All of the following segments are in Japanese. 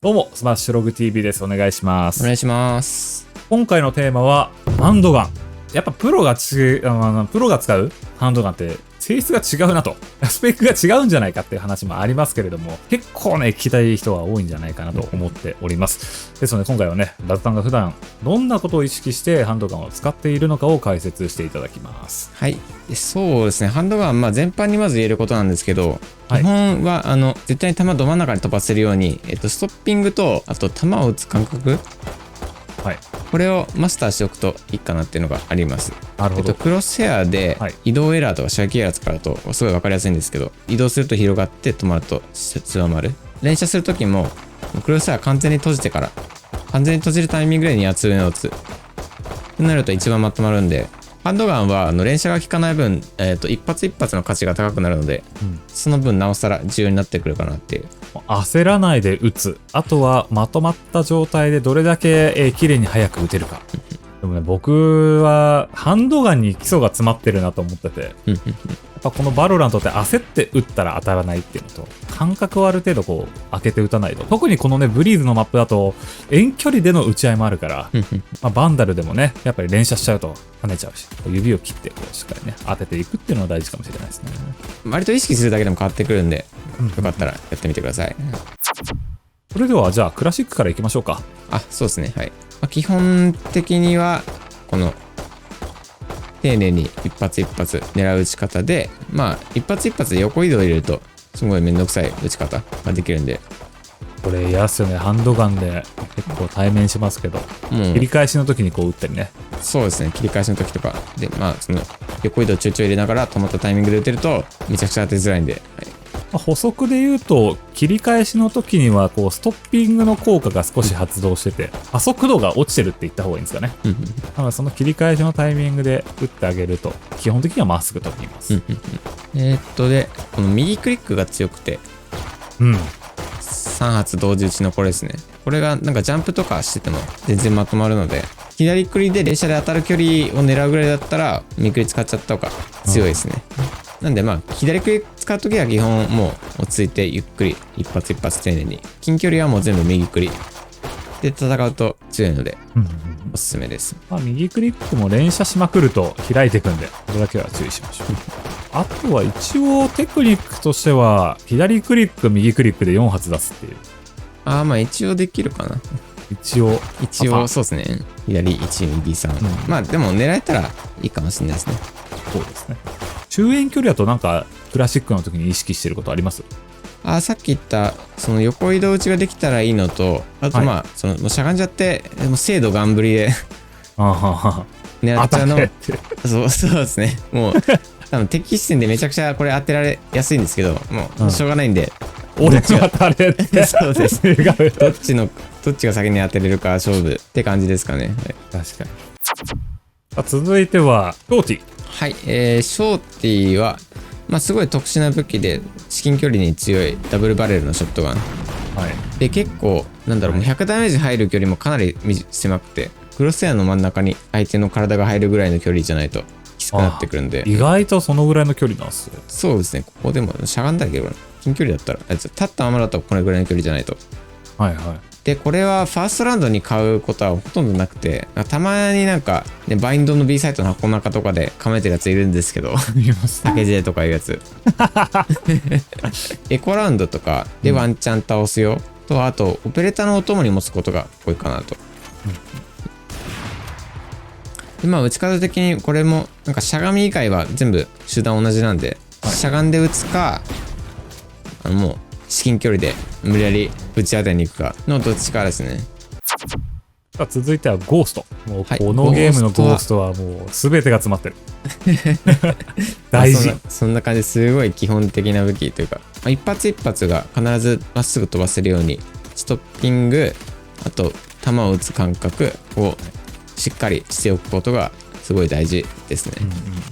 どうも、スマッシュログ TV です。お願いします。お願いします。今回のテーマは、ハンドガン。やっぱプロが使うハンドガンって性質が違うなと。スペックが違うんじゃないかっていう話もありますけれども、結構ね、聞きたい人は多いんじゃないかなと思っております。ですので今回はね、ラズタンが普段どんなことを意識してハンドガンを使っているのかを解説していただきます。はい。そうですね。ハンドガン、全般にまず言えることなんですけど、基本は、絶対に弾ど真ん中に飛ばせるように、ストッピングと、あと弾を撃つ感覚。はい。これをマスターしておくといいかなっていうのがあります。なるほど。クロスヘアで移動エラーとか射撃エラー使うとすごい分かりやすいんですけど、移動すると広がって止まると強まる。連射するときも、クロスヘア完全に閉じてから、完全に閉じるタイミングで2発上を撃つ。となると一番まとまるんで、ハンドガンは連射が効かない分、一発一発の価値が高くなるので、その分なおさら重要になってくるかなっていう。焦らないで撃つ。あとはまとまった状態でどれだけ綺麗に早く撃てるか。でもね、僕はハンドガンに基礎が詰まってるなと思ってて、やっぱこのバロラントって焦って撃ったら当たらないっていうのと、感覚をある程度こう開けて撃たないと。特にこのね、ブリーズのマップだと遠距離での撃ち合いもあるから、バンダルでもね、やっぱり連射しちゃうと跳ねちゃうし、指を切ってこうしっかりね、当てていくっていうのが大事かもしれないですね。割と意識するだけでも変わってくるんで、よかったらやってみてください。それではじゃあクラシックからいきましょうか。そうですね。はい。基本的にはこの丁寧に一発一発狙う打ち方で、一発一発で横移動を入れるとすごいめんどくさい打ち方ができるんで、これ嫌っすよね。ハンドガンで結構対面しますけど、切り返しの時にこう打ったりね。そうですね。切り返しの時とかで、その横移動ちょいちょい入れながら止まったタイミングで打てるとめちゃくちゃ当てづらいんで、補足で言うと、切り返しの時にはこうストッピングの効果が少し発動してて、加速度が落ちてるって言った方がいいんですかね。だからその切り返しのタイミングで打ってあげると、基本的にはまっすぐ飛びます。で、この右クリックが強くて、3発同時打ちのこれですね。これがなんかジャンプとかしてても全然まとまるので、左クリで連射で当たる距離を狙うぐらいだったら、右クリ使っちゃった方が強いですね。なんで左クリ使うときは基本もう落ち着いてゆっくり一発一発丁寧に、近距離はもう全部右クリで戦うと強いのでおすすめです。右クリックも連射しまくると開いていくんで、これだけは注意しましょう。あとは一応テクニックとしては、左クリック右クリックで4発出すっていう。一応できるかな。一応そうですね。左1右3、でも狙えたらいいかもしれないですね。そうですね。中遠距離だとなんかクラシックの時に意識してることあります？さっき言ったその横移動打ちができたらいいのと、あとそのしゃがんじゃって精度ガンブリで狙っちゃうのもそうですね。もう多分敵視点でめちゃくちゃこれ当てられやすいんですけど、もうしょうがないんで、俺が当たれってそうですどっちが先に当てれるか勝負って感じですかね。確かに。続いてはショーティ。はい、ショーティはすごい特殊な武器で至近距離に強いダブルバレルのショットガン、で結構もう100ダメージ入る距離もかなり狭くて、クロスヘアの真ん中に相手の体が入るぐらいの距離じゃないときつくなってくるんで、意外とそのぐらいの距離なんですね。そうですね。ここでもしゃがんだらいけるかな。近距離だったら立ったままだとこれぐらいの距離じゃないと。でこれはファーストラウンドに買うことはほとんどなくて、たまにバインドの B サイトの箱の中とかで構えてるやついるんですけど、竹 J とかいうやつエコラウンドとかでワンチャン倒すよ、とあとオペレーターのお供に持つことが多いかなと。で打ち方的にこれもしゃがみ以外は全部手段同じなんで、しゃがんで打つかもう至近距離で無理やり打ち当てに行くかのどっちかですね。続いてはゴースト。もうこのゲームのゴーストはもう全てが詰まってる大事。そんな感じですごい基本的な武器というか、一発一発が必ずまっすぐ飛ばせるようにストッピング、あと弾を打つ感覚をしっかりしておくことがすごい大事ですね。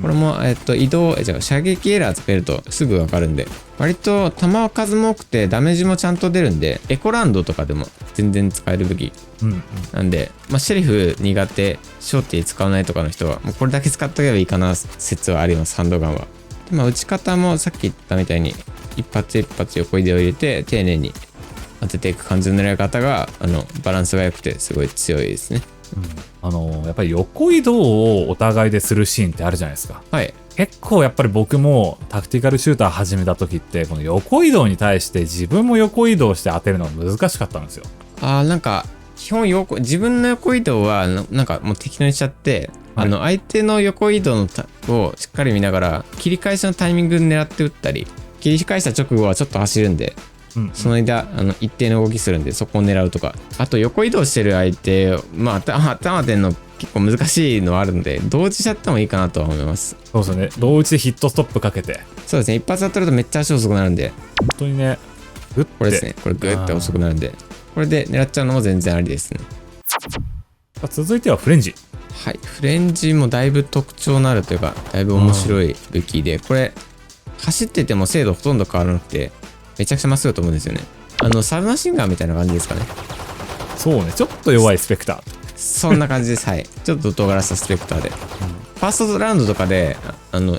これも移動射撃エラーつけるとすぐ分かるんで、割と弾は数も多くてダメージもちゃんと出るんで、エコランドとかでも全然使える武器なんで、シェリフ苦手、ショーティー使わないとかの人はもうこれだけ使っとけばいいかな説はあります。ハンドガンはで、打ち方もさっき言ったみたいに一発一発横移動を入れて丁寧に当てていく感じの狙い方がバランスが良くてすごい強いですね。やっぱり横移動をお互いでするシーンってあるじゃないですか。はい。結構やっぱり僕もタクティカルシューター始めた時ってこの横移動に対して自分も横移動して当てるのが難しかったんですよ。なんか基本自分の横移動はなんかもう適当にしちゃって、はい、相手の横移動をしっかり見ながら切り返しのタイミングで狙って打ったり、切り返した直後はちょっと走るんで、その間一定の動きするんでそこを狙うとか、あと横移動してる相手頭当てんの結構難しいのはあるんで同時しちゃってもいいかなとは思います。そうですね、同時でヒットストップかけて。そうですね、一発当たるとめっちゃ足遅くなるんで、本当にね、グッてこれですね、これグッて遅くなるんで、これで狙っちゃうのも全然ありですね。続いてはフレンジ。はい、フレンジもだいぶ特徴のあるというかだいぶ面白い武器で、これ走ってても精度ほとんど変わらなくてめちゃくちゃまっすぐ飛ぶんですよね。サブマシンガンみたいな感じですかね。そうね、ちょっと弱いスペクター。そんな感じです。はい。ちょっと尖らせたスペクターで。ファーストラウンドとかで、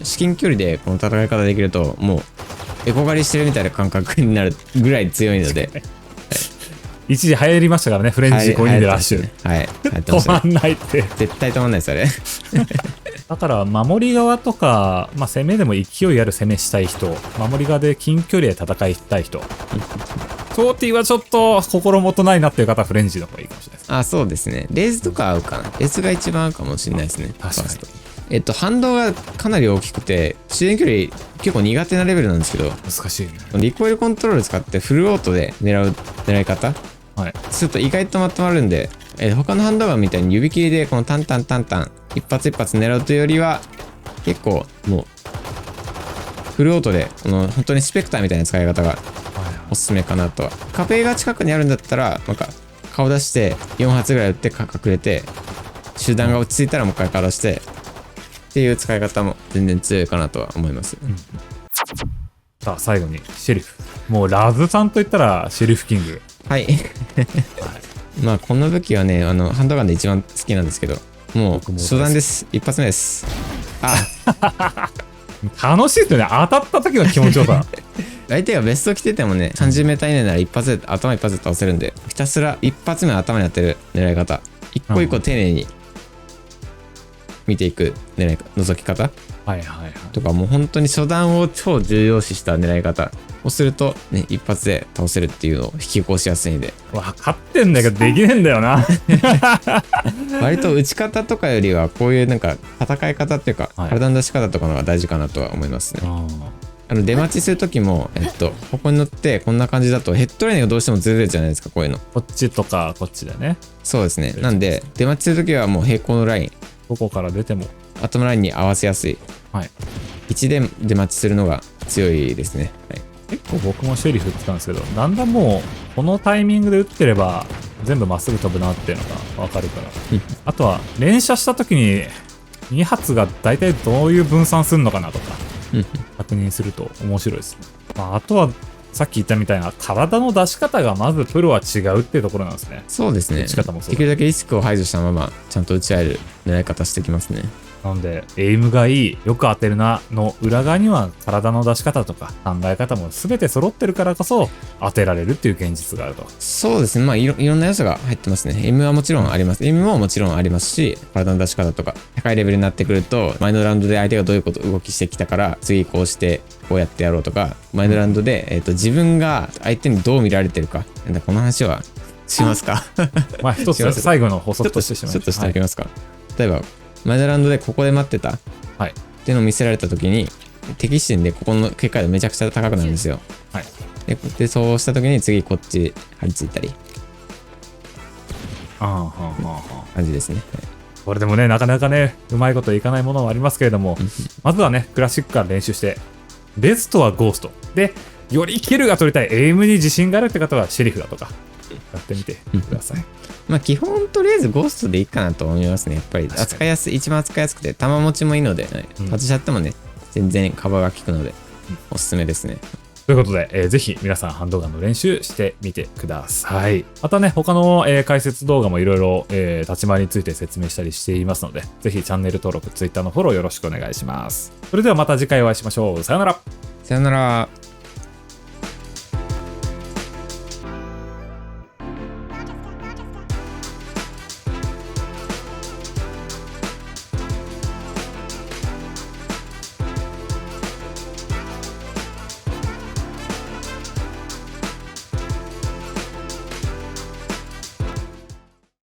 至近距離でこの戦い方できると、もう、エコ狩りしてるみたいな感覚になるぐらい強いので。一時流行りましたからね、フレンジ5人でラッシュ。はい。止まんないって。絶対止まんないです、あれ。だから、守り側とか、攻めでも勢いある攻めしたい人、守り側で近距離で戦いたい人。トーティーはちょっと心もとないなっていう方はフレンジの方がいいかもしれないです。そうですね。レーズとか合うかな。レーズが一番合うかもしれないですね。確かに。反動がかなり大きくて、自然距離結構苦手なレベルなんですけど、難しいね。リコイルコントロール使ってフルオートで狙い方、すると意外とまとまるんで、他のハンドガンみたいに指切りでこのタンタン一発一発狙うというよりは、結構もうフルオートでこの本当にスペクターみたいな使い方がおすすめかなとは。壁が近くにあるんだったらなんか顔出して4発ぐらい撃って隠れて、集団が落ち着いたらもう一回顔出してっていう使い方も全然強いかなとは思います。さあ最後にシェリフ。もうラズさんといったらシェリフキング。はいこの武器はねハンドガンで一番好きなんですけど、もう初段です。一発目です。楽しいですよね、当たった時の気持ちよさ。相手がベスト着ててもね、30m以内なら頭一発で倒せるんで、ひたすら一発目頭に当てる狙い方、一個一個丁寧に見ていく覗き方とか、もう本当に初段を超重要視した狙い方をするとね、一発で倒せるっていうのを引き起こしやすいんで。分かってんだけどできねえんだよな。割と打ち方とかよりはこういうなんか戦い方っていうか、体の出し方とかのが大事かなとは思いますね。出待ちする時もここに乗ってこんな感じだとヘッドラインがどうしてもずれるじゃないですか、こういうの。こっちとかこっちだね。そうですね。なんで出待ちする時はもう平行のライン、どこから出ても頭ラインに合わせやすい位置で出待ちするのが強いですね。結構僕もシェリフってたんですけど、だんだんもうこのタイミングで打ってれば全部まっすぐ飛ぶなっていうのが分かるからあとは連射した時に2発が大体どういう分散するのかなとか確認すると面白いですね。あとはさっき言ったみたいな体の出し方がまずプロは違うっていうところなんですね。そうですね。打ち方もそう。できるだけリスクを排除したままちゃんと打ち合える狙い方してきますね。なのでエイムがいい、よく当てるなの裏側には体の出し方とか考え方も全て揃ってるからこそ当てられるっていう現実があると。そうですね。いろんな要素が入ってますね。エイムはもちろんあります。エイムももちろんありますし、体の出し方とか高いレベルになってくると、前のラウンドで相手がどういう動きしてきたから次こうしてこうやってやろうとか、前のラウンドで、自分が相手にどう見られてるか、この話はしますか。一つ最後の補足としてちょっとしておきますか。例えば前のラウンドでここで待ってたっていうのを見せられた時に、敵視点でここの警戒度めちゃくちゃ高くなるんですよ。でそうした時に次こっち張り付いたり感じですね。これでもね、なかなかねうまいこといかないものもありますけれども、まずはねクラシックから練習して、ベストはゴーストで、よりキルが取りたい、エイムに自信があるって方はシェリフだとかやってみてください。基本とりあえずゴーストでいいかなと思いますね。やっぱり扱いやすい、一番扱いやすくて弾持ちもいいので、外しちゃってもね全然カバーが効くのでおすすめですね。ということで、ぜひ皆さんハンドガンの練習してみてください。またね、他の、解説動画もいろいろ立ち回りについて説明したりしていますので、ぜひチャンネル登録、Twitter のフォローよろしくお願いします。それではまた次回お会いしましょう。さよなら。さよなら。